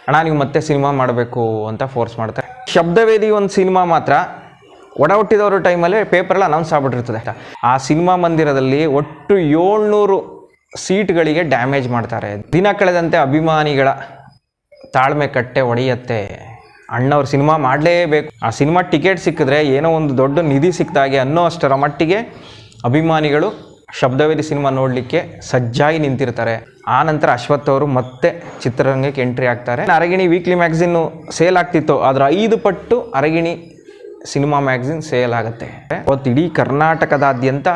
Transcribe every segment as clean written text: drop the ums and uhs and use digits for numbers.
ಅಣ್ಣ ನೀವು ಮತ್ತೆ ಸಿನಿಮಾ ಮಾಡಬೇಕು ಅಂತ ಫೋರ್ಸ್ ಮಾಡ್ತಾರೆ. ಶಬ್ದವೇದಿ ಒಂದು ಸಿನಿಮಾ ಮಾತ್ರ ಒಡ ಹುಟ್ಟಿದವರು ಟೈಮಲ್ಲಿ ಪೇಪರಲ್ಲಿ ಅನೌನ್ಸ್ ಆಗ್ಬಿಟ್ಟಿರ್ತದೆ. ಆ ಸಿನಿಮಾ ಮಂದಿರದಲ್ಲಿ ಒಟ್ಟು 700 ಸೀಟ್ಗಳಿಗೆ ಡ್ಯಾಮೇಜ್ ಮಾಡ್ತಾರೆ. ದಿನ ಕಳೆದಂತೆ ಅಭಿಮಾನಿಗಳ ತಾಳ್ಮೆ ಕಟ್ಟೆ ಒಡೆಯತ್ತೆ. ಅಣ್ಣವ್ರು ಸಿನಿಮಾ ಮಾಡಲೇಬೇಕು, ಆ ಸಿನಿಮಾ ಟಿಕೆಟ್ ಸಿಕ್ಕಿದ್ರೆ ಏನೋ ಒಂದು ದೊಡ್ಡ ನಿಧಿ ಸಿಕ್ಕಿದಾಗೆ ಅನ್ನೋ ಅಷ್ಟರ ಮಟ್ಟಿಗೆ ಅಭಿಮಾನಿಗಳು ಶಬ್ದವೇದಿ ಸಿನಿಮಾ ನೋಡಲಿಕ್ಕೆ ಸಜ್ಜಾಗಿ ನಿಂತಿರ್ತಾರೆ. ಆ ನಂತರ ಅಶ್ವಥ್ ಅವರು ಮತ್ತೆ ಚಿತ್ರರಂಗಕ್ಕೆ ಎಂಟ್ರಿ ಆಗ್ತಾರೆ. ಅರಗಿಣಿ ವೀಕ್ಲಿ ಮ್ಯಾಗಝಿನ್ನು ಸೇಲ್ ಆಗ್ತಿತ್ತು, ಅದರ 5 ಪಟ್ಟು ಅರಗಿಣಿ ಸಿನಿಮಾ ಮ್ಯಾಗಝಿನ್ ಸೇಲ್ ಆಗುತ್ತೆ. ಅವತ್ತು ಇಡೀ ಕರ್ನಾಟಕದಾದ್ಯಂತ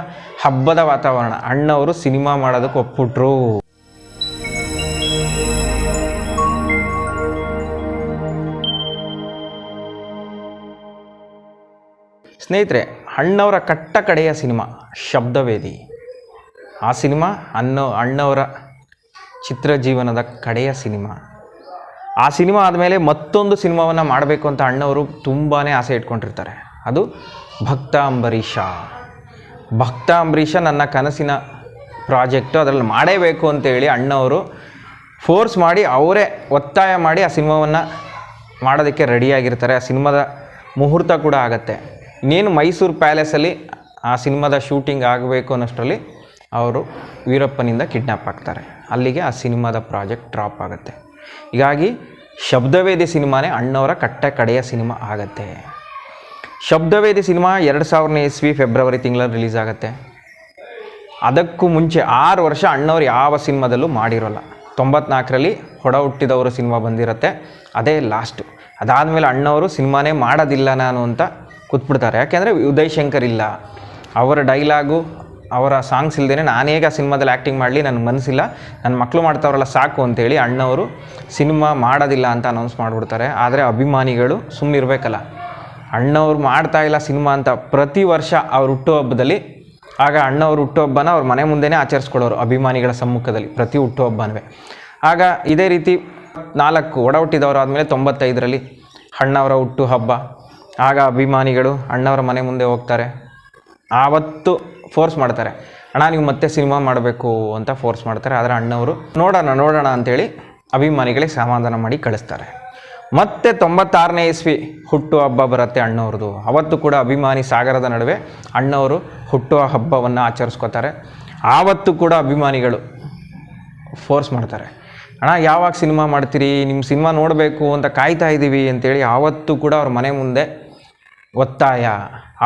ಹಬ್ಬದ ವಾತಾವರಣ. ಅಣ್ಣವರು ಸಿನಿಮಾ ಮಾಡೋದಕ್ಕೆ ಒಪ್ಪಿಟ್ರು. ಸ್ನೇಹಿತರೆ, ಅಣ್ಣವರ ಕಟ್ಟ ಕಡೆಯ ಸಿನಿಮಾ ಶಬ್ದವೇದಿ. ಆ ಸಿನಿಮಾ ಅಣ್ಣವರ ಚಿತ್ರಜೀವನದ ಕಡೆಯ ಸಿನಿಮಾ. ಆ ಸಿನಿಮಾ ಆದಮೇಲೆ ಮತ್ತೊಂದು ಸಿನಿಮಾವನ್ನು ಮಾಡಬೇಕು ಅಂತ ಅಣ್ಣವರು ತುಂಬಾ ಆಸೆ ಇಟ್ಕೊಂಡಿರ್ತಾರೆ. ಅದು ಭಕ್ತ ಅಂಬರೀಷ. ಭಕ್ತ ಅಂಬರೀಷ ನನ್ನ ಕನಸಿನ ಪ್ರಾಜೆಕ್ಟು, ಅದರಲ್ಲಿ ಮಾಡೇಬೇಕು ಅಂತೇಳಿ ಅಣ್ಣವರು ಫೋರ್ಸ್ ಮಾಡಿ, ಅವರೇ ಒತ್ತಾಯ ಮಾಡಿ ಆ ಸಿನಿಮಾವನ್ನು ಮಾಡೋದಕ್ಕೆ ರೆಡಿಯಾಗಿರ್ತಾರೆ. ಆ ಸಿನಿಮಾದ ಮುಹೂರ್ತ ಕೂಡ ಆಗುತ್ತೆ. ಇನ್ನೇನು ಮೈಸೂರು ಪ್ಯಾಲೇಸಲ್ಲಿ ಆ ಸಿನಿಮಾದ ಶೂಟಿಂಗ್ ಆಗಬೇಕು ಅನ್ನೋಷ್ಟರಲ್ಲಿ ಅವರು ವೀರಪ್ಪನಿಂದ ಕಿಡ್ನ್ಯಾಪ್ ಆಗ್ತಾರೆ. ಅಲ್ಲಿಗೆ ಆ ಸಿನಿಮಾದ ಪ್ರಾಜೆಕ್ಟ್ ಡ್ರಾಪ್ ಆಗುತ್ತೆ. ಹೀಗಾಗಿ ಶಬ್ದವೇದಿ ಸಿನಿಮಾನೇ ಅಣ್ಣವರ ಕಟ್ಟ ಕಡೆಯ ಸಿನಿಮಾ ಆಗುತ್ತೆ. ಶಬ್ದವೇದಿ ಸಿನಿಮಾ 2000ನೇ ಇಸ್ವಿ ಫೆಬ್ರವರಿ ತಿಂಗಳಲ್ಲಿ ರಿಲೀಸ್ ಆಗುತ್ತೆ. ಅದಕ್ಕೂ ಮುಂಚೆ 6 ವರ್ಷ ಅಣ್ಣವ್ರು ಯಾವ ಸಿನಿಮಾದಲ್ಲೂ ಮಾಡಿರೋಲ್ಲ. 94ರಲ್ಲಿ ಹೊಡ ಹುಟ್ಟಿದವರು ಸಿನಿಮಾ ಬಂದಿರುತ್ತೆ, ಅದೇ ಲಾಸ್ಟು. ಅದಾದಮೇಲೆ ಅಣ್ಣವರು ಸಿನಿಮಾನೇ ಮಾಡೋದಿಲ್ಲ ನಾನು ಅಂತ ಕೂತ್ಬಿಡ್ತಾರೆ. ಯಾಕೆಂದರೆ ಉದಯ್ ಶಂಕರ್ ಇಲ್ಲ, ಅವರ ಡೈಲಾಗು ಅವರ ಸಾಂಗ್ಸ್ ಇಲ್ಲದೇ ನಾನು ಹೇಗೆ ಆ ಸಿನಿಮಾದಲ್ಲಿ ಆ್ಯಕ್ಟಿಂಗ್ ಮಾಡಲಿ, ನನ್ನ ಮನಸ್ಸಿಲ್ಲ, ನನ್ನ ಮಕ್ಕಳು ಮಾಡ್ತಾವ್ರಲ್ಲ ಸಾಕು ಅಂತೇಳಿ ಅಣ್ಣವರು ಸಿನಿಮಾ ಮಾಡೋದಿಲ್ಲ ಅಂತ ಅನೌನ್ಸ್ ಮಾಡಿಬಿಡ್ತಾರೆ. ಆದರೆ ಅಭಿಮಾನಿಗಳು ಸುಮ್ಮನಿರಬೇಕಲ್ಲ, ಅಣ್ಣವ್ರು ಮಾಡ್ತಾಯಿಲ್ಲ ಸಿನಿಮಾ ಅಂತ ಪ್ರತಿ ವರ್ಷ ಅವ್ರ ಹುಟ್ಟುಹಬ್ಬದಲ್ಲಿ, ಆಗ ಅಣ್ಣವ್ರ ಹುಟ್ಟುಹಬ್ಬನ ಅವ್ರ ಮನೆ ಮುಂದೆನೇ ಆಚರಿಸ್ಕೊಳ್ಳೋರು ಅಭಿಮಾನಿಗಳ ಸಮ್ಮುಖದಲ್ಲಿ ಪ್ರತಿ ಹುಟ್ಟುಹಬ್ಬನೂ. ಆಗ ಇದೇ ರೀತಿ 4 ಒಡ ಹುಟ್ಟಿದವರು ಆದಮೇಲೆ 95ರಲ್ಲಿ ಅಣ್ಣವರ ಹುಟ್ಟುಹಬ್ಬ. ಆಗ ಅಭಿಮಾನಿಗಳು ಅಣ್ಣವರ ಮನೆ ಮುಂದೆ ಹೋಗ್ತಾರೆ. ಆವತ್ತು ಫೋರ್ಸ್ ಮಾಡ್ತಾರೆ, ಅಣ್ಣ ನೀವು ಮತ್ತೆ ಸಿನಿಮಾ ಮಾಡಬೇಕು ಅಂತ ಫೋರ್ಸ್ ಮಾಡ್ತಾರೆ. ಆದರೆ ಅಣ್ಣವರು ನೋಡೋಣ ಅಂಥೇಳಿ ಅಭಿಮಾನಿಗಳಿಗೆ ಸಮಾಧಾನ ಮಾಡಿ ಕಳಿಸ್ತಾರೆ. ಮತ್ತೆ 96ನೇ ಇಸ್ವಿ ಹುಟ್ಟುಹಬ್ಬ ಬರುತ್ತೆ ಅಣ್ಣವ್ರದ್ದು. ಅವತ್ತು ಕೂಡ ಅಭಿಮಾನಿ ಸಾಗರದ ನಡುವೆ ಅಣ್ಣವರು ಹುಟ್ಟುಹಬ್ಬವನ್ನು ಆಚರಿಸ್ಕೋತಾರೆ. ಆವತ್ತು ಕೂಡ ಅಭಿಮಾನಿಗಳು ಫೋರ್ಸ್ ಮಾಡ್ತಾರೆ, ಅಣ್ಣ ಯಾವಾಗ ಸಿನಿಮಾ ಮಾಡ್ತೀರಿ, ನಿಮ್ಮ ಸಿನಿಮಾ ನೋಡಬೇಕು ಅಂತ ಕಾಯ್ತಾ ಇದ್ದೀವಿ ಅಂತೇಳಿ ಆವತ್ತು ಕೂಡ ಅವ್ರ ಮನೆ ಮುಂದೆ ಒತ್ತಾಯ.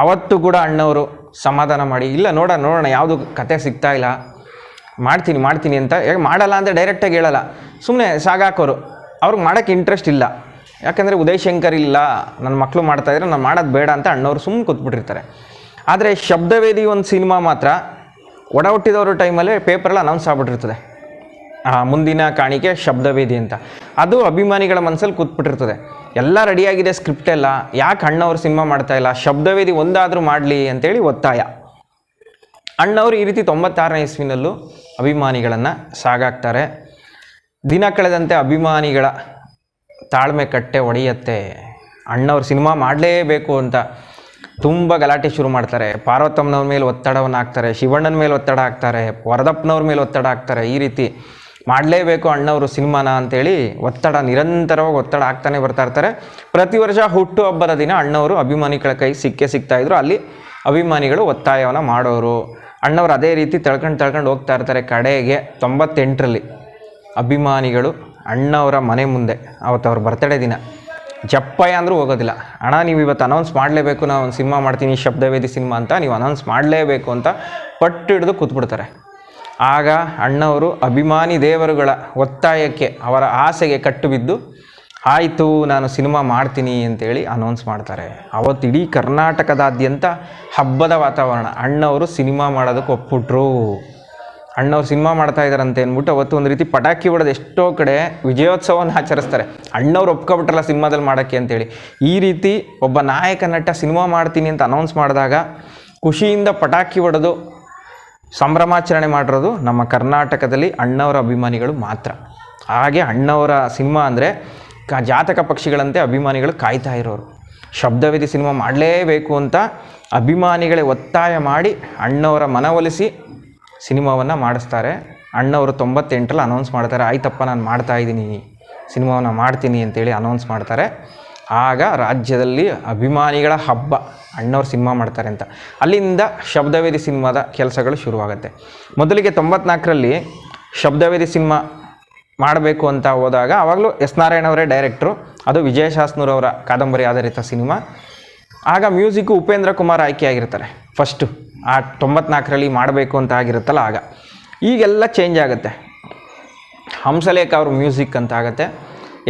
ಆವತ್ತು ಕೂಡ ಅಣ್ಣವರು ಸಮಾಧಾನ ಮಾಡಿ, ಇಲ್ಲ ನೋಡೋಣ ಯಾವುದು ಕತೆ ಸಿಗ್ತಾ ಇಲ್ಲ, ಮಾಡ್ತೀನಿ ಅಂತ. ಯಾಕೆ ಮಾಡಲ್ಲ ಅಂದರೆ ಡೈರೆಕ್ಟಾಗಿ ಹೇಳಲ್ಲ, ಸುಮ್ಮನೆ ಸಾಗಾಕೋರು. ಅವ್ರಿಗೆ ಮಾಡೋಕ್ಕೆ ಇಂಟ್ರೆಸ್ಟ್ ಇಲ್ಲ, ಯಾಕೆಂದರೆ ಉದಯ್ ಶಂಕರ್ ಇಲ್ಲ, ನನ್ನ ಮಕ್ಕಳು ಮಾಡ್ತಾಯಿದ್ರೆ ನಾನು ಮಾಡೋದು ಬೇಡ ಅಂತ ಅಣ್ಣವರು ಸುಮ್ಮನೆ ಕೂತ್ಬಿಟ್ಟಿರ್ತಾರೆ. ಆದರೆ ಶಬ್ದವೇದಿ ಒಂದು ಸಿನಿಮಾ ಮಾತ್ರ ಒಡ ಹುಟ್ಟಿದವರು ಟೈಮಲ್ಲಿ ಪೇಪರಲ್ಲಿ ಅನೌನ್ಸ್ ಆಗ್ಬಿಟ್ಟಿರ್ತದೆ, ಮುಂದಿನ ಕಾಣಿಕೆ ಶಬ್ದವೇದಿ ಅಂತ. ಅದು ಅಭಿಮಾನಿಗಳ ಮನಸ್ಸಲ್ಲಿ ಕೂತ್ಬಿಟ್ಟಿರ್ತದೆ. ಎಲ್ಲ ರೆಡಿಯಾಗಿದೆ ಸ್ಕ್ರಿಪ್ಟ್ ಎಲ್ಲ, ಯಾಕೆ ಅಣ್ಣವ್ರು ಸಿನಿಮಾ ಮಾಡ್ತಾಯಿಲ್ಲ, ಶಬ್ದವೇದಿ ಒಂದಾದರೂ ಮಾಡಲಿ ಅಂತೇಳಿ ಒತ್ತಾಯ. ಅಣ್ಣವರು ಈ ರೀತಿ 96ನೇ ಇಸ್ವಿನಲ್ಲೂ ಅಭಿಮಾನಿಗಳನ್ನು ಸಾಗಾಕ್ತಾರೆ. ದಿನ ಕಳೆದಂತೆ ಅಭಿಮಾನಿಗಳ ತಾಳ್ಮೆ ಕಟ್ಟೆ ಒಡೆಯತ್ತೆ. ಅಣ್ಣವ್ರು ಸಿನಿಮಾ ಮಾಡಲೇಬೇಕು ಅಂತ ತುಂಬ ಗಲಾಟೆ ಶುರು ಮಾಡ್ತಾರೆ. ಪಾರ್ವತಮ್ಮನವ್ರ ಮೇಲೆ ಒತ್ತಡವನ್ನು ಹಾಕ್ತಾರೆ, ಶಿವಣ್ಣನ ಮೇಲೆ ಒತ್ತಡ ಹಾಕ್ತಾರೆ, ವರದಪ್ಪನವ್ರ ಮೇಲೆ ಒತ್ತಡ ಹಾಕ್ತಾರೆ. ಈ ರೀತಿ ಮಾಡಲೇಬೇಕು ಅಣ್ಣವರು ಸಿನಿಮಾನ ಅಂತೇಳಿ ನಿರಂತರವಾಗಿ ಒತ್ತಡ ಆಗ್ತಾನೆ ಬರ್ತಾ ಇರ್ತಾರೆ. ಪ್ರತಿ ವರ್ಷ ಹುಟ್ಟುಹಬ್ಬದ ದಿನ ಅಣ್ಣವರು ಅಭಿಮಾನಿಗಳ ಕೈ ಸಿಗ್ತಾಯಿದ್ರು. ಅಲ್ಲಿ ಅಭಿಮಾನಿಗಳು ಒತ್ತಾಯವನ್ನು ಮಾಡೋರು. ಅಣ್ಣವರು ಅದೇ ರೀತಿ ತಳ್ಕೊಂಡು ಹೋಗ್ತಾ ಇರ್ತಾರೆ. ಕಡೆಗೆ 98ರಲ್ಲಿ ಅಭಿಮಾನಿಗಳು ಅಣ್ಣವರ ಮನೆ ಮುಂದೆ, ಅವತ್ತು ಅವ್ರ ಬರ್ತಡೇ ದಿನ, ಜಪ್ಪಯ್ಯ ಅಂದರೂ ಹೋಗೋದಿಲ್ಲ, ಅಣ್ಣ ನೀವು ಇವತ್ತು ಅನೌನ್ಸ್ ಮಾಡಲೇಬೇಕು, ನಾನು ಒಂದು ಸಿನಿಮಾ ಮಾಡ್ತೀನಿ ಶಬ್ದವೇದಿ ಸಿನಿಮಾ ಅಂತ, ನೀವು ಅನೌನ್ಸ್ ಮಾಡಲೇಬೇಕು ಅಂತ ಪಟ್ಟು ಹಿಡಿದು ಕೂತ್ಬಿಡ್ತಾರೆ. ಆಗ ಅಣ್ಣವರು ಅಭಿಮಾನಿ ದೇವರುಗಳ ಒತ್ತಾಯಕ್ಕೆ, ಅವರ ಆಸೆಗೆ ಕಟ್ಟು ಬಿದ್ದು ಆಯಿತು ನಾನು ಸಿನಿಮಾ ಮಾಡ್ತೀನಿ ಅಂತೇಳಿ ಅನೌನ್ಸ್ ಮಾಡ್ತಾರೆ. ಅವತ್ತು ಇಡೀ ಕರ್ನಾಟಕದಾದ್ಯಂತ ಹಬ್ಬದ ವಾತಾವರಣ. ಅಣ್ಣವರು ಸಿನಿಮಾ ಮಾಡೋದಕ್ಕೆ ಒಪ್ಪಿಟ್ರು. ಅಣ್ಣವ್ರು ಸಿನಿಮಾ ಮಾಡ್ತಾ ಇದ್ದಾರಂತೆ ಅಂದ್ಬಿಟ್ಟು ಅವತ್ತು ಒಂದು ರೀತಿ ಪಟಾಕಿ ಹೊಡೆದು ಎಷ್ಟೋ ಕಡೆ ವಿಜಯೋತ್ಸವವನ್ನು ಆಚರಿಸ್ತಾರೆ. ಅಣ್ಣವ್ರು ಒಪ್ಕೊಬಿಟ್ರಲ್ಲ ಸಿನಿಮಾದಲ್ಲಿ ಮಾಡೋಕ್ಕೆ ಅಂತೇಳಿ. ಈ ರೀತಿ ಒಬ್ಬ ನಾಯಕ ನಟ ಸಿನಿಮಾ ಮಾಡ್ತೀನಿ ಅಂತ ಅನೌನ್ಸ್ ಮಾಡಿದಾಗ ಖುಷಿಯಿಂದ ಪಟಾಕಿ ಹೊಡೆದು ಸಂಭ್ರಮಾಚರಣೆ ಮಾಡಿರೋದು ನಮ್ಮ ಕರ್ನಾಟಕದಲ್ಲಿ ಅಣ್ಣವರ ಅಭಿಮಾನಿಗಳು ಮಾತ್ರ. ಹಾಗೆ ಅಣ್ಣವರ ಸಿನಿಮಾ ಅಂದರೆ ಜಾತಕ ಪಕ್ಷಿಗಳಂತೆ ಅಭಿಮಾನಿಗಳು ಕಾಯ್ತಾ ಇರೋರು. ಶಬ್ದವೇದಿ ಸಿನಿಮಾ ಮಾಡಲೇಬೇಕು ಅಂತ ಅಭಿಮಾನಿಗಳೇ ಒತ್ತಾಯ ಮಾಡಿ ಅಣ್ಣವರ ಮನವೊಲಿಸಿ ಸಿನಿಮಾವನ್ನು ಮಾಡಿಸ್ತಾರೆ. ಅಣ್ಣವರು 98ರಲ್ಲಿ ಅನೌನ್ಸ್ ಮಾಡ್ತಾರೆ, ಆಯ್ತಪ್ಪ ನಾನು ಮಾಡ್ತಾಯಿದ್ದೀನಿ ಸಿನಿಮಾವನ್ನು ಮಾಡ್ತೀನಿ ಅಂತೇಳಿ ಅನೌನ್ಸ್ ಮಾಡ್ತಾರೆ. ಆಗ ರಾಜ್ಯದಲ್ಲಿ ಅಭಿಮಾನಿಗಳ ಹಬ್ಬ, ಅಣ್ಣವ್ರು ಸಿನಿಮಾ ಮಾಡ್ತಾರೆ ಅಂತ. ಅಲ್ಲಿಂದ ಶಬ್ದವೇದಿ ಸಿನಿಮಾದ ಕೆಲಸಗಳು ಶುರುವಾಗುತ್ತೆ. ಮೊದಲಿಗೆ 94ರಲ್ಲಿ ಶಬ್ದವೇದಿ ಸಿನಿಮಾ ಮಾಡಬೇಕು ಅಂತ ಹೋದಾಗ ಆವಾಗಲೂ ಎಸ್ ನಾರಾಯಣ ಅವರೇ ಡೈರೆಕ್ಟ್ರು. ಅದು ವಿಜಯ ಶಾಸ್ನೂರವರ ಕಾದಂಬರಿ ಆಧಾರಿತ ಸಿನಿಮಾ. ಆಗ ಮ್ಯೂಸಿಕ್ಕು ಉಪೇಂದ್ರ ಕುಮಾರ್ ಆಯ್ಕೆಯಾಗಿರ್ತಾರೆ ಫಸ್ಟು. ಆ 94ರಲ್ಲಿ ಮಾಡಬೇಕು ಅಂತ ಆಗಿರುತ್ತಲ್ಲ ಆಗ. ಈಗೆಲ್ಲ ಚೇಂಜ್ ಆಗುತ್ತೆ. ಹಂಸಲೇಖ ಅವ್ರ ಮ್ಯೂಸಿಕ್ ಅಂತ ಆಗುತ್ತೆ.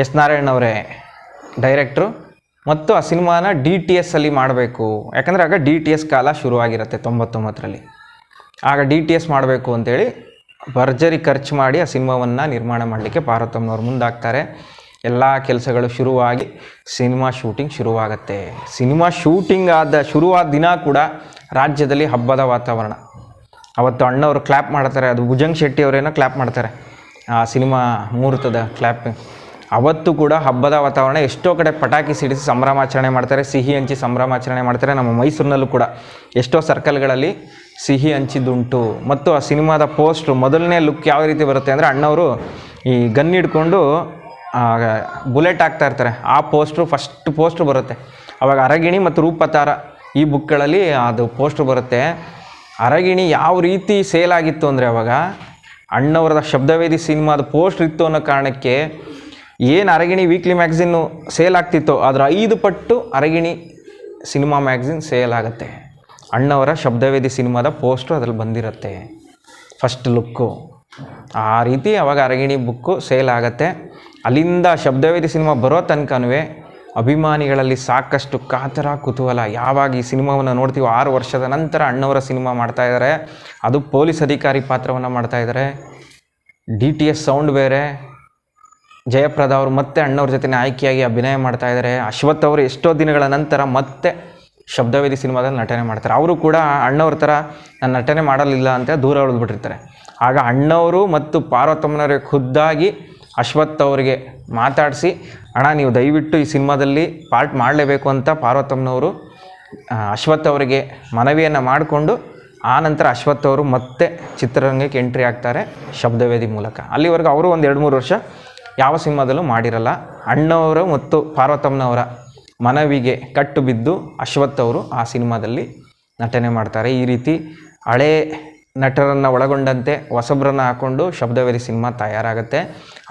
ಎಸ್ ನಾರಾಯಣ ಅವರೇ ಡೈರೆಕ್ಟ್ರು. ಮತ್ತು ಆ ಸಿನಿಮಾನ DTS ಅಲ್ಲಿ ಮಾಡಬೇಕು, ಯಾಕಂದರೆ ಆಗ DTS ಕಾಲ ಶುರುವಾಗಿರುತ್ತೆ 99ರಲ್ಲಿ. ಆಗ DTS ಮಾಡಬೇಕು ಅಂತೇಳಿ ಭರ್ಜರಿ ಖರ್ಚು ಮಾಡಿ ಆ ಸಿನಿಮಾವನ್ನು ನಿರ್ಮಾಣ ಮಾಡಲಿಕ್ಕೆ ಪಾರ್ವತಮ್ಮನವ್ರು ಮುಂದಾಗ್ತಾರೆ. ಎಲ್ಲ ಕೆಲಸಗಳು ಶುರುವಾಗಿ ಸಿನಿಮಾ ಶೂಟಿಂಗ್ ಶುರುವಾಗುತ್ತೆ. ಸಿನಿಮಾ ಶೂಟಿಂಗ್ ಶುರುವಾದ ದಿನ ಕೂಡ ರಾಜ್ಯದಲ್ಲಿ ಹಬ್ಬದ ವಾತಾವರಣ. ಅವತ್ತು ಅಣ್ಣವರು ಕ್ಲ್ಯಾಪ್ ಮಾಡ್ತಾರೆ. ಅದು ಭುಜಂಗ್ ಶೆಟ್ಟಿ ಅವರೇನೋ ಕ್ಲ್ಯಾಪ್ ಮಾಡ್ತಾರೆ ಆ ಸಿನಿಮಾ ಮುಹೂರ್ತದ ಕ್ಲ್ಯಾಪ್. ಅವತ್ತು ಕೂಡ ಹಬ್ಬದ ವಾತಾವರಣ. ಎಷ್ಟೋ ಕಡೆ ಪಟಾಕಿ ಸಿಡಿಸಿ ಸಂಭ್ರಮಾಚರಣೆ ಮಾಡ್ತಾರೆ, ಸಿಹಿ ಹಂಚಿ ಸಂಭ್ರಮಾಚರಣೆ ಮಾಡ್ತಾರೆ. ನಮ್ಮ ಮೈಸೂರಿನಲ್ಲೂ ಕೂಡ ಎಷ್ಟೋ ಸರ್ಕಲ್ಗಳಲ್ಲಿ ಸಿಹಿ ಹಂಚಿದ್ದುಂಟು. ಮತ್ತು ಆ ಸಿನಿಮಾದ ಪೋಸ್ಟ್ರು ಮೊದಲನೇ ಲುಕ್ ಯಾವ ರೀತಿ ಬರುತ್ತೆ ಅಂದರೆ, ಅಣ್ಣವರು ಈ ಗನ್ ಹಿಡ್ಕೊಂಡು ಬುಲೆಟ್ ಹಾಕ್ತಾ ಇರ್ತಾರೆ. ಆ ಫಸ್ಟ್ ಪೋಸ್ಟ್ರು ಬರುತ್ತೆ. ಅವಾಗ ಅರಗಿಣಿ ಮತ್ತು ರೂಪತಾರ ಈ ಬುಕ್ಗಳಲ್ಲಿ ಅದು ಪೋಸ್ಟ್ರು ಬರುತ್ತೆ. ಅರಗಿಣಿ ಯಾವ ರೀತಿ ಸೇಲ್ ಆಗಿತ್ತು ಅಂದರೆ, ಅವಾಗ ಅಣ್ಣವರದ ಶಬ್ದವೇದಿ ಸಿನಿಮಾದ ಪೋಸ್ಟ್ರ್ ಇತ್ತು ಅನ್ನೋ ಕಾರಣಕ್ಕೆ ಏನು ಅರಗಿಣಿ ವೀಕ್ಲಿ ಮ್ಯಾಗ್ಝಿನ್ನು ಸೇಲ್ ಆಗ್ತಿತ್ತೋ ಅದರ 5 ಪಟ್ಟು ಅರಗಿಣಿ ಸಿನಿಮಾ ಮ್ಯಾಗ್ಝಿನ್ ಸೇಲ್ ಆಗುತ್ತೆ. ಅಣ್ಣವರ ಶಬ್ದವೇದಿ ಸಿನಿಮಾದ ಪೋಸ್ಟ್ರು ಅದ್ರಲ್ಲಿ ಬಂದಿರುತ್ತೆ ಫಸ್ಟ್ ಲುಕ್ಕು. ಆ ರೀತಿ ಅವಾಗ ಅರಗಿಣಿ ಬುಕ್ಕು ಸೇಲ್ ಆಗುತ್ತೆ. ಅಲ್ಲಿಂದ ಶಬ್ದವೇದಿ ಸಿನಿಮಾ ಬರೋ ತನಕನೂ ಅಭಿಮಾನಿಗಳಲ್ಲಿ ಸಾಕಷ್ಟು ಕಾತರ ಕುತೂಹಲ. ಯಾವಾಗ ಈ ಸಿನಿಮಾವನ್ನು ನೋಡ್ತೀವೋ 6 ವರ್ಷದ ನಂತರ ಅಣ್ಣವರ ಸಿನಿಮಾ ಮಾಡ್ತಾಯಿದ್ದಾರೆ. ಅದು ಪೊಲೀಸ್ ಅಧಿಕಾರಿ ಪಾತ್ರವನ್ನು ಮಾಡ್ತಾಯಿದ್ದಾರೆ. DTS ಸೌಂಡ್ ಬೇರೆ. ಜಯಪ್ರದ ಅವರು ಮತ್ತೆ ಅಣ್ಣವ್ರ ಜೊತೆ ಆಯ್ಕೆಯಾಗಿ ಅಭಿನಯ ಮಾಡ್ತಾಯಿದ್ದಾರೆ. ಅಶ್ವಥ್ ಅವರು ಎಷ್ಟೋ ದಿನಗಳ ನಂತರ ಮತ್ತೆ ಶಬ್ದವೇದಿ ಸಿನಿಮಾದಲ್ಲಿ ನಟನೆ ಮಾಡ್ತಾರೆ. ಅವರು ಕೂಡ ಅಣ್ಣವ್ರ ಥರ ನಾನು ನಟನೆ ಮಾಡಲಿಲ್ಲ ಅಂತ ದೂರ ಉಳಿದ್ಬಿಟ್ಟಿರ್ತಾರೆ. ಆಗ ಅಣ್ಣವರು ಮತ್ತು ಪಾರ್ವತಮ್ಮನವರಿಗೆ ಖುದ್ದಾಗಿ ಅಶ್ವಥ್ ಅವರಿಗೆ ಮಾತಾಡಿಸಿ, ಅಣ್ಣ ನೀವು ದಯವಿಟ್ಟು ಈ ಸಿನಿಮಾದಲ್ಲಿ ಪಾರ್ಟ್ ಮಾಡಲೇಬೇಕು ಅಂತ ಪಾರ್ವತಮ್ಮನವರು ಅಶ್ವಥ್ ಅವರಿಗೆ ಮನವಿಯನ್ನು ಮಾಡಿಕೊಂಡು, ಆ ನಂತರ ಅಶ್ವಥ್ ಅವರು ಮತ್ತೆ ಚಿತ್ರರಂಗಕ್ಕೆ ಎಂಟ್ರಿ ಆಗ್ತಾರೆ ಶಬ್ದವೇದಿ ಮೂಲಕ. ಅಲ್ಲಿವರೆಗೂ ಅವರು ಒಂದು 2-3 ವರ್ಷ ಯಾವ ಸಿನಿಮಾದಲ್ಲೂ ಮಾಡಿರಲ್ಲ. ಅಣ್ಣವರು ಮತ್ತು ಪಾರ್ವತಮ್ಮನವರ ಮನವಿಗೆ ಕಟ್ಟು ಬಿದ್ದು ಅಶ್ವಥ್ ಅವರು ಆ ಸಿನಿಮಾದಲ್ಲಿ ನಟನೆ ಮಾಡ್ತಾರೆ. ಈ ರೀತಿ ಹಳೇ ನಟರನ್ನು ಒಳಗೊಂಡಂತೆ ಹೊಸಬ್ರನ್ನ ಹಾಕ್ಕೊಂಡು ಶಬ್ದವೇದಿ ಸಿನಿಮಾ ತಯಾರಾಗುತ್ತೆ.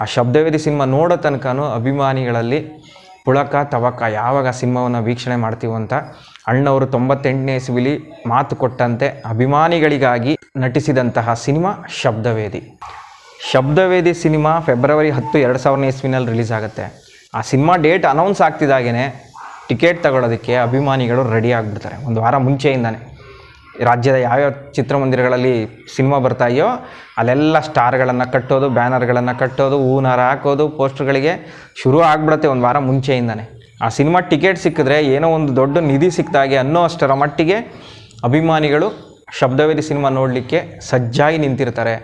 ಆ ಶಬ್ದವೇದಿ ಸಿನಿಮಾ ನೋಡೋ ತನಕನೂ ಅಭಿಮಾನಿಗಳಲ್ಲಿ ಪುಳಕ ತವಕ, ಯಾವಾಗ ಸಿನಿಮಾವನ್ನು ವೀಕ್ಷಣೆ ಮಾಡ್ತೀವಿ ಅಂತ. ಅಣ್ಣವರು 98ನೇ ಇಸವಿಲಿ ಮಾತು ಕೊಟ್ಟಂತೆ ಅಭಿಮಾನಿಗಳಿಗಾಗಿ ನಟಿಸಿದಂತಹ cinema Shabdavedhi. Shabdavedhi cinema February 10, 2000ನೇ ಇಸ್ವಿನಲ್ಲಿ ರಿಲೀಸ್ ಆಗುತ್ತೆ. ಆ ಸಿನಿಮಾ ಡೇಟ್ ಅನೌನ್ಸ್ ಆಗ್ತಿದ್ದಾಗೇ ಟಿಕೆಟ್ ತಗೊಳ್ಳೋದಕ್ಕೆ ಅಭಿಮಾನಿಗಳು ರೆಡಿ ಆಗಿಬಿಡ್ತಾರೆ. ಒಂದು ವಾರ ಮುಂಚೆಯಿಂದನೇ ರಾಜ್ಯದ ಯಾವ್ಯಾವ ಚಿತ್ರಮಂದಿರಗಳಲ್ಲಿ ಸಿನಿಮಾ ಬರ್ತಾಯೋ ಅಲ್ಲೆಲ್ಲ ಸ್ಟಾರ್ಗಳನ್ನು ಕಟ್ಟೋದು, ಬ್ಯಾನರ್ಗಳನ್ನು ಕಟ್ಟೋದು, ಹೂನಾರ ಹಾಕೋದು, ಪೋಸ್ಟರ್ಗಳಿಗೆ ಶುರು ಆಗಿಬಿಡುತ್ತೆ ಒಂದು ವಾರ ಮುಂಚೆಯಿಂದನೇ. ಆ ಸಿನಿಮಾ ಟಿಕೆಟ್ ಸಿಕ್ಕಿದ್ರೆ ಏನೋ ಒಂದು ದೊಡ್ಡ ನಿಧಿ ಸಿಕ್ತಾಗೆ ಅನ್ನೋ ಅಷ್ಟರ ಮಟ್ಟಿಗೆ ಅಭಿಮಾನಿಗಳು ಶಬ್ದವೇದಿ ಸಿನಿಮಾ ನೋಡಲಿಕ್ಕೆ ಸಜ್ಜಾಗಿ ನಿಂತಿರ್ತಾರೆ.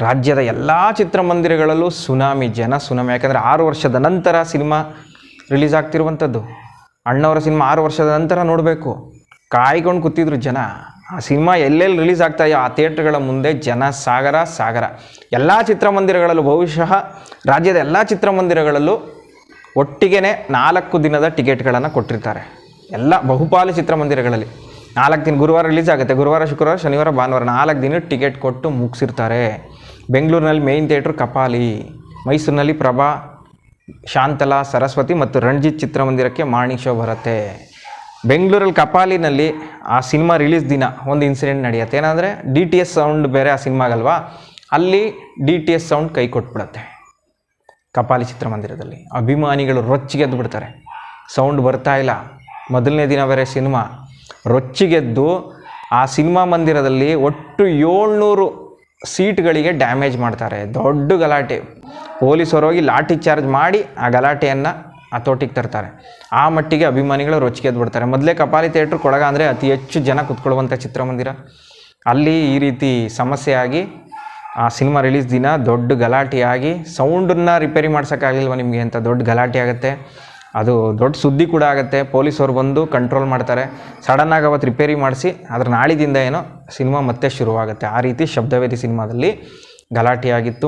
ರಾಜ್ಯದ ಎಲ್ಲ ಚಿತ್ರಮಂದಿರಗಳಲ್ಲೂ ಸುನಾಮಿ, ಜನ ಸುನಾಮಿ. ಯಾಕಂದರೆ 6 ವರ್ಷದ ನಂತರ ಸಿನಿಮಾ ರಿಲೀಸ್ ಆಗ್ತಿರುವಂಥದ್ದು. ಅಣ್ಣವರ ಸಿನಿಮಾ 6 ವರ್ಷದ ನಂತರ ನೋಡಬೇಕು ಕಾಯ್ಕೊಂಡು ಕೂತಿದ್ರು ಜನ. ಆ ಸಿನಿಮಾ ಎಲ್ಲೆಲ್ಲಿ ರಿಲೀಸ್ ಆಗ್ತಾಯೋ ಆ ಥಿಯೇಟ್ರ್ಗಳ ಮುಂದೆ ಜನ ಸಾಗರ ಸಾಗರ. ಎಲ್ಲ ಚಿತ್ರಮಂದಿರಗಳಲ್ಲೂ, ಬಹುಶಃ ರಾಜ್ಯದ ಎಲ್ಲ ಚಿತ್ರಮಂದಿರಗಳಲ್ಲೂ ಒಟ್ಟಿಗೆ 4 ದಿನದ ಟಿಕೆಟ್ಗಳನ್ನು ಕೊಟ್ಟಿರ್ತಾರೆ. ಎಲ್ಲ ಬಹುಪಾಲು ಚಿತ್ರಮಂದಿರಗಳಲ್ಲಿ 4 ದಿನ, ಗುರುವಾರ ರಿಲೀಸ್ ಆಗುತ್ತೆ, ಗುರುವಾರ, ಶುಕ್ರವಾರ, ಶನಿವಾರ, ಭಾನುವಾರ 4 ದಿನ ಟಿಕೆಟ್ ಕೊಟ್ಟು ಮುಗಿಸಿರ್ತಾರೆ. ಬೆಂಗಳೂರಿನಲ್ಲಿ ಮೇಯ್ನ್ ಥಿಯೇಟ್ರು ಕಪಾಲಿ, ಮೈಸೂರಿನಲ್ಲಿ ಪ್ರಭಾ, ಶಾಂತಲಾ, ಸರಸ್ವತಿ ಮತ್ತು ರಣಜಿತ್ ಚಿತ್ರಮಂದಿರಕ್ಕೆ ಮಾರ್ನಿಂಗ್ ಶೋ ಬರುತ್ತೆ. ಬೆಂಗಳೂರಲ್ಲಿ ಕಪಾಲಿನಲ್ಲಿ ಆ ಸಿನಿಮಾ ರಿಲೀಸ್ ದಿನ ಒಂದು ಇನ್ಸಿಡೆಂಟ್ ನಡೆಯುತ್ತೆ. ಏನಂದರೆ DTS ಸೌಂಡ್ ಬೇರೆ ಆ ಸಿನಿಮಾಗಲ್ವಾ, ಅಲ್ಲಿ DTS ಸೌಂಡ್ ಕೈ ಕೊಟ್ಬಿಡುತ್ತೆ ಕಪಾಲಿ ಚಿತ್ರಮಂದಿರದಲ್ಲಿ. ಅಭಿಮಾನಿಗಳು ರೊಚ್ಚಿಗೆದ್ದು ಬಿಡ್ತಾರೆ. ಸೌಂಡ್ ಬರ್ತಾ ಇಲ್ಲ. ಮೊದಲನೇ ದಿನ ಬೇರೆ ಸಿನಿಮಾ. ರೊಚ್ಚಿಗೆದ್ದು ಆ ಸಿನಿಮಾ ಮಂದಿರದಲ್ಲಿ ಒಟ್ಟು 700 ಸೀಟ್ಗಳಿಗೆ ಡ್ಯಾಮೇಜ್ ಮಾಡ್ತಾರೆ. ದೊಡ್ಡ ಗಲಾಟೆ. ಪೊಲೀಸರು ಹೋಗಿ ಲಾಠಿ ಚಾರ್ಜ್ ಮಾಡಿ ಆ ಗಲಾಟೆಯನ್ನು ಹತೋಟಿಗೆ ತರ್ತಾರೆ. ಆ ಮಟ್ಟಿಗೆ ಅಭಿಮಾನಿಗಳು ರೊಚ್ಚಿಗೆದ್ದು ಬಿಡ್ತಾರೆ. ಮೊದಲೇ ಕಪಾಲಿ ಥಿಯೇಟ್ರ್ ಕೊಳಗ ಅಂದರೆ ಅತಿ ಹೆಚ್ಚು ಜನ ಕುತ್ಕೊಳ್ಳುವಂಥ ಚಿತ್ರಮಂದಿರ. ಅಲ್ಲಿ ಈ ರೀತಿ ಸಮಸ್ಯೆ ಆಗಿ ಆ ಸಿನಿಮಾ ರಿಲೀಸ್ ದಿನ ದೊಡ್ಡ ಗಲಾಟೆಯಾಗಿ ಸೌಂಡನ್ನು ರಿಪೇರಿ ಮಾಡ್ಸೋಕ್ಕಾಗಲಿಲ್ವ ನಿಮಗೆ ಅಂತ ದೊಡ್ಡ ಗಲಾಟೆ ಆಗುತ್ತೆ. ಅದು ದೊಡ್ಡ ಸುದ್ದಿ ಕೂಡ ಆಗುತ್ತೆ. ಪೊಲೀಸವ್ರು ಬಂದು ಕಂಟ್ರೋಲ್ ಮಾಡ್ತಾರೆ. ಸಡನ್ನಾಗಿ ಅವತ್ತು ರಿಪೇರಿ ಮಾಡಿಸಿ ಅದರ ನಾಳಿದಿಂದ ಏನೋ ಸಿನಿಮಾ ಮತ್ತೆ ಶುರುವಾಗುತ್ತೆ. ಆ ರೀತಿ ಶಬ್ದವೇದಿ ಸಿನಿಮಾದಲ್ಲಿ ಗಲಾಟೆಯಾಗಿತ್ತು.